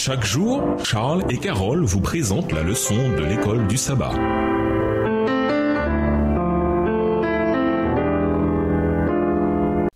Chaque jour, Charles et Carole vous présentent la leçon de l'école du sabbat.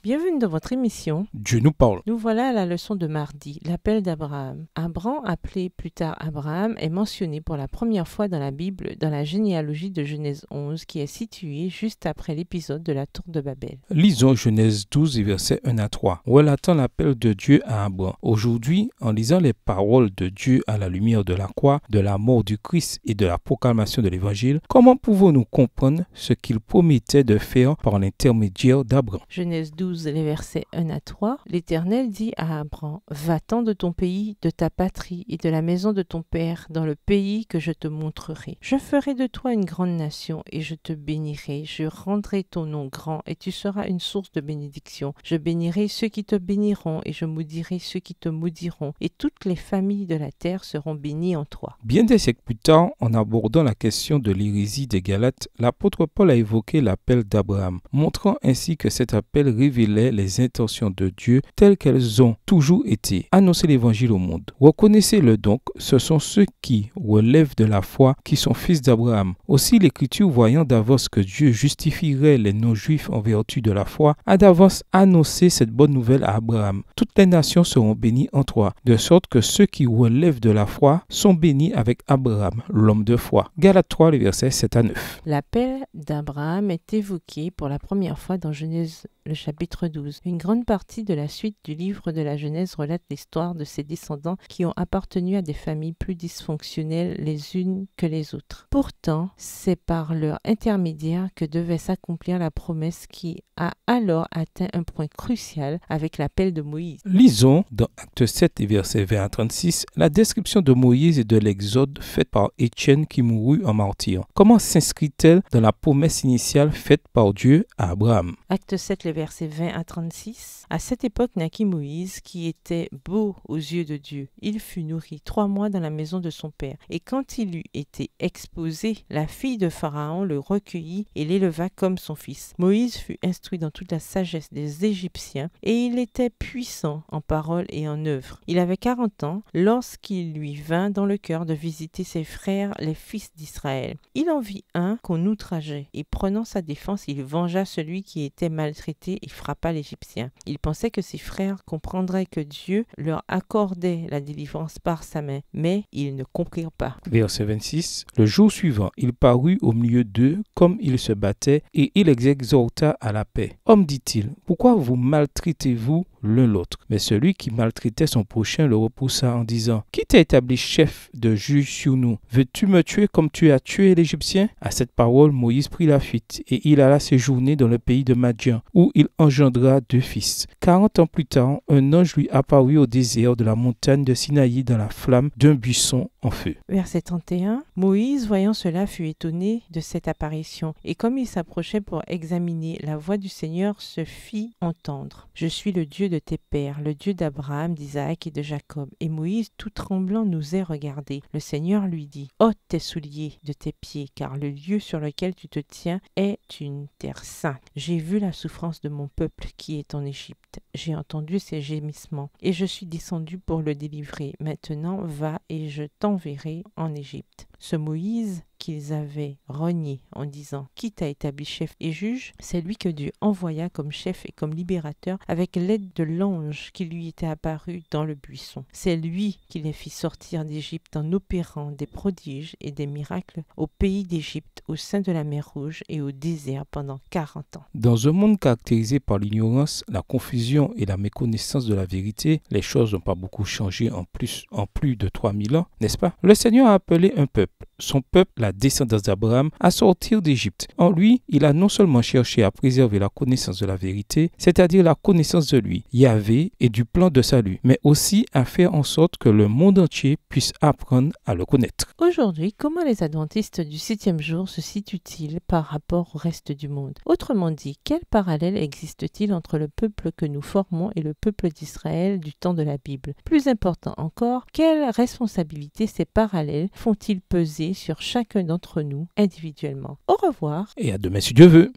Bienvenue dans votre émission. Dieu nous parle. Nous voilà à la leçon de mardi, l'appel d'Abraham. Abraham, appelé plus tard Abraham, est mentionné pour la première fois dans la Bible dans la généalogie de Genèse 11 qui est située juste après l'épisode de la tour de Babel. Lisons Genèse 12, versets 1 à 3, relatant l'appel de Dieu à Abraham. Aujourd'hui, en lisant les paroles de Dieu à la lumière de la croix, de la mort du Christ et de la proclamation de l'Évangile, comment pouvons-nous comprendre ce qu'il promettait de faire par l'intermédiaire d'Abraham? Genèse 12, les versets 1 à 3, l'Éternel dit à Abraham, « Va-t'en de ton pays, de ta patrie et de la maison de ton père, dans le pays que je te montrerai. Je ferai de toi une grande nation et je te bénirai. Je rendrai ton nom grand et tu seras une source de bénédiction. Je bénirai ceux qui te béniront et je maudirai ceux qui te maudiront. Et toutes les familles de la terre seront bénies en toi. » Bien des siècles plus tard, en abordant la question de l'hérésie des Galates, l'apôtre Paul a évoqué l'appel d'Abraham, montrant ainsi que cet appel révélait les intentions de Dieu telles qu'elles ont toujours été. Annoncer l'évangile au monde. Reconnaissez-le donc, ce sont ceux qui relèvent de la foi qui sont fils d'Abraham. Aussi l'Écriture, voyant d'avance que Dieu justifierait les non-juifs en vertu de la foi, a d'avance annoncé cette bonne nouvelle à Abraham. Toutes les nations seront bénies en toi, de sorte que ceux qui relèvent de la foi sont bénis avec Abraham, l'homme de foi. Galates 3, les versets 7 à 9. L'appel d'Abraham est évoqué pour la première fois dans Genèse le chapitre 12. Une grande partie de la suite du livre de la Genèse relate l'histoire de ses descendants qui ont appartenu à des familles plus dysfonctionnelles les unes que les autres. Pourtant, c'est par leur intermédiaire que devait s'accomplir la promesse qui a alors atteint un point crucial avec l'appel de Moïse. Lisons dans Actes 7 et versets 20 à 36 la description de Moïse et de l'exode faite par Étienne qui mourut en martyr. Comment s'inscrit-elle dans la promesse initiale faite par Dieu à Abraham? Acte 7, les versets 20 à 36. À cette époque naquit Moïse, qui était beau aux yeux de Dieu. Il fut nourri 3 mois dans la maison de son père. Et quand il eut été exposé, la fille de Pharaon le recueillit et l'éleva comme son fils. Moïse fut instruit dans toute la sagesse des Égyptiens, et il était puissant en parole et en œuvre. Il avait 40 ans lorsqu'il lui vint dans le cœur de visiter ses frères, les fils d'Israël. Il en vit un qu'on outrageait, et prenant sa défense, il vengea celui qui était maltraité et frappa l'Égyptien. Il pensait que ses frères comprendraient que Dieu leur accordait la délivrance par sa main, mais ils ne comprirent pas. Verset 26. Le jour suivant, il parut au milieu d'eux comme ils se battaient et il les exhorta à la paix. Homme, dit-il, pourquoi vous maltraitez-vous l'un l'autre? Mais celui qui maltraitait son prochain le repoussa en disant, qui t'a établi chef de juge sur nous? Veux-tu me tuer comme tu as tué l'Égyptien? À cette parole, Moïse prit la fuite et il alla séjourner dans le pays de Madian, où il engendra 2 fils. 40 ans plus tard, un ange lui apparut au désert de la montagne de Sinaï dans la flamme d'un buisson en feu. Verset 31. Moïse, voyant cela, fut étonné de cette apparition, et comme il s'approchait pour examiner, la voix du Seigneur se fit entendre. Je suis le Dieu de tes pères, le Dieu d'Abraham, d'Isaac et de Jacob. Et Moïse, tout tremblant, nous est regardé. Le Seigneur lui dit, ôte tes souliers de tes pieds, car le lieu sur lequel tu te tiens est une terre sainte. J'ai vu la souffrance de mon peuple qui est en Égypte. J'ai entendu ses gémissements, et je suis descendu pour le délivrer. Maintenant, va et je t'enverrai en Égypte. Ce Moïse qu'ils avaient renié en disant « Qui t'a établi chef et juge ?» c'est lui que Dieu envoya comme chef et comme libérateur avec l'aide de l'ange qui lui était apparu dans le buisson. C'est lui qui les fit sortir d'Égypte en opérant des prodiges et des miracles au pays d'Égypte, au sein de la mer Rouge et au désert pendant 40 ans. Dans un monde caractérisé par l'ignorance, la confusion et la méconnaissance de la vérité, les choses n'ont pas beaucoup changé en plus de 3000 ans, n'est-ce pas? Le Seigneur a appelé un peuple, son peuple, la descendance d'Abraham, à sortir d'Égypte. En lui, il a non seulement cherché à préserver la connaissance de la vérité, c'est-à-dire la connaissance de lui, Yahvé, et du plan de salut, mais aussi à faire en sorte que le monde entier puisse apprendre à le connaître. Aujourd'hui, comment les adventistes du 7e jour se situent-ils par rapport au reste du monde? Autrement dit, quel parallèle existe-t-il entre le peuple que nous formons et le peuple d'Israël du temps de la Bible? Plus important encore, quelle responsabilité ces parallèles font-ils peser sur chacun d'entre nous individuellement? Au revoir. Et à demain si Dieu veut.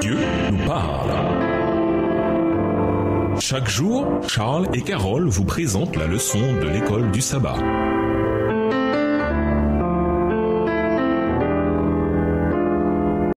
Dieu nous parle. Chaque jour, Charles et Carole vous présentent la leçon de l'école du sabbat.